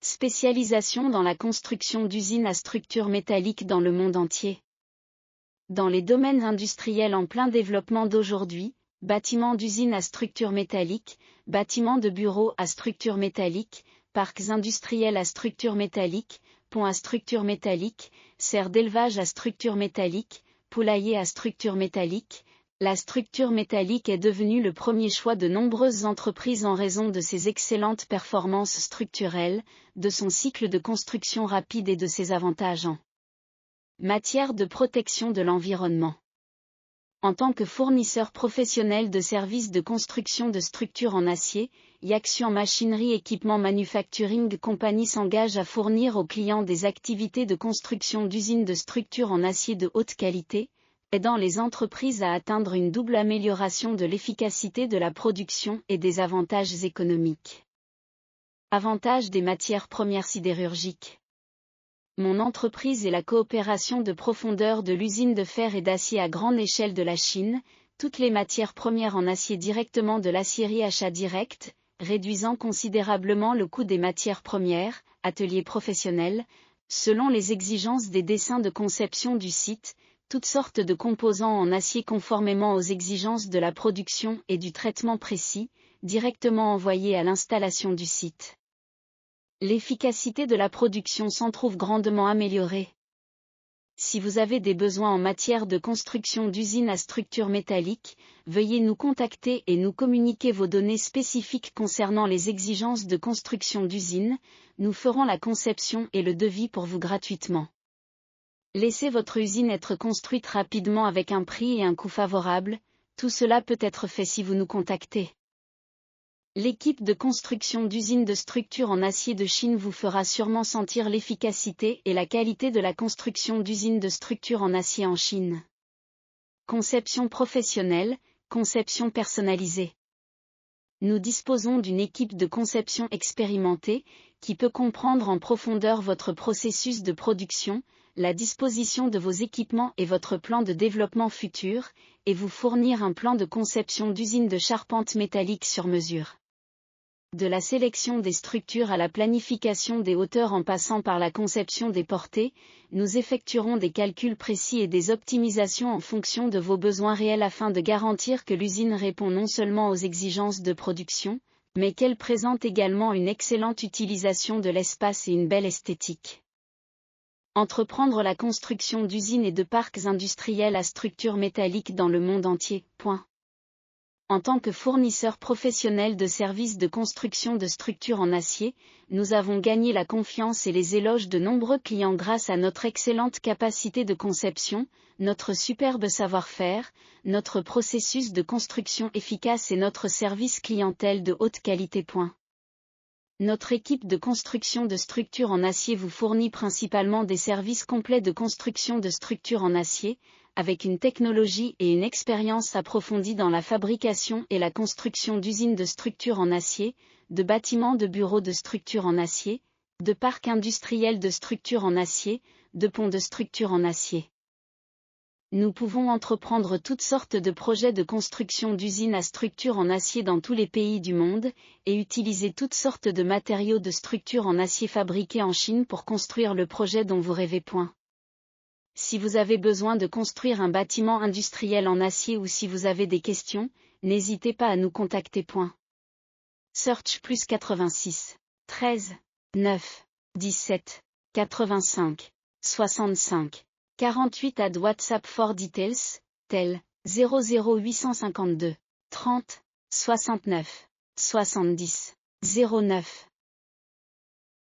Spécialisation dans la construction d'usines à structures métalliques dans le monde entier. Dans les domaines industriels en plein développement d'aujourd'hui, bâtiments d'usines à structures métalliques, bâtiments de bureaux à structures métalliques, parcs industriels à structures métalliques, ponts à structures métalliques, serres d'élevage à structures métalliques, poulaillers à structures métalliques, la structure métallique est devenue le premier choix de nombreuses entreprises en raison de ses excellentes performances structurelles, de son cycle de construction rapide et de ses avantages en matière de protection de l'environnement. En tant que fournisseur professionnel de services de construction de structures en acier, Yaxian Machinery Equipment Manufacturing Company s'engage à fournir aux clients des activités de construction d'usines de structures en acier de haute qualité, aidant les entreprises à atteindre une double amélioration de l'efficacité de la production et des avantages économiques. Avantages des matières premières sidérurgiques. Mon entreprise est la coopération de profondeur de l'usine de fer et d'acier à grande échelle de la Chine, toutes les matières premières en acier directement de l'acierie achat direct, réduisant considérablement le coût des matières premières, ateliers professionnels, selon les exigences des dessins de conception du site, toutes sortes de composants en acier conformément aux exigences de la production et du traitement précis, directement envoyés à l'installation du site. L'efficacité de la production s'en trouve grandement améliorée. Si vous avez des besoins en matière de construction d'usines à structures métalliques, veuillez nous contacter et nous communiquer vos données spécifiques concernant les exigences de construction d'usines, nous ferons la conception et le devis pour vous gratuitement. Laissez votre usine être construite rapidement avec un prix et un coût favorable, tout cela peut être fait si vous nous contactez. L'équipe de construction d'usines de structures en acier de Chine vous fera sûrement sentir l'efficacité et la qualité de la construction d'usines de structures en acier en Chine. Conception professionnelle, conception personnalisée. Nous disposons d'une équipe de conception expérimentée, qui peut comprendre en profondeur votre processus de production, la disposition de vos équipements et votre plan de développement futur, et vous fournir un plan de conception d'usine de charpente métallique sur mesure. De la sélection des structures à la planification des hauteurs en passant par la conception des portées, nous effectuerons des calculs précis et des optimisations en fonction de vos besoins réels afin de garantir que l'usine répond non seulement aux exigences de production, mais qu'elle présente également une excellente utilisation de l'espace et une belle esthétique. Entreprendre la construction d'usines et de parcs industriels à structures métalliques dans le monde entier. En tant que fournisseur professionnel de services de construction de structures en acier, nous avons gagné la confiance et les éloges de nombreux clients grâce à notre excellente capacité de conception, notre superbe savoir-faire, notre processus de construction efficace et notre service clientèle de haute qualité. Notre équipe de construction de structures en acier vous fournit principalement des services complets de construction de structures en acier, avec une technologie et une expérience approfondie dans la fabrication et la construction d'usines de structures en acier, de bâtiments de bureaux de structures en acier, de parcs industriels de structures en acier, de ponts de structures en acier. Nous pouvons entreprendre toutes sortes de projets de construction d'usines à structures en acier dans tous les pays du monde, et utiliser toutes sortes de matériaux de structures en acier fabriqués en Chine pour construire le projet dont vous rêvez. Si vous avez besoin de construire un bâtiment industriel en acier ou si vous avez des questions, n'hésitez pas à nous contacter. Search +86 13 9 17 85 65 48 add WhatsApp for details, tel 00852 30 69 70 09.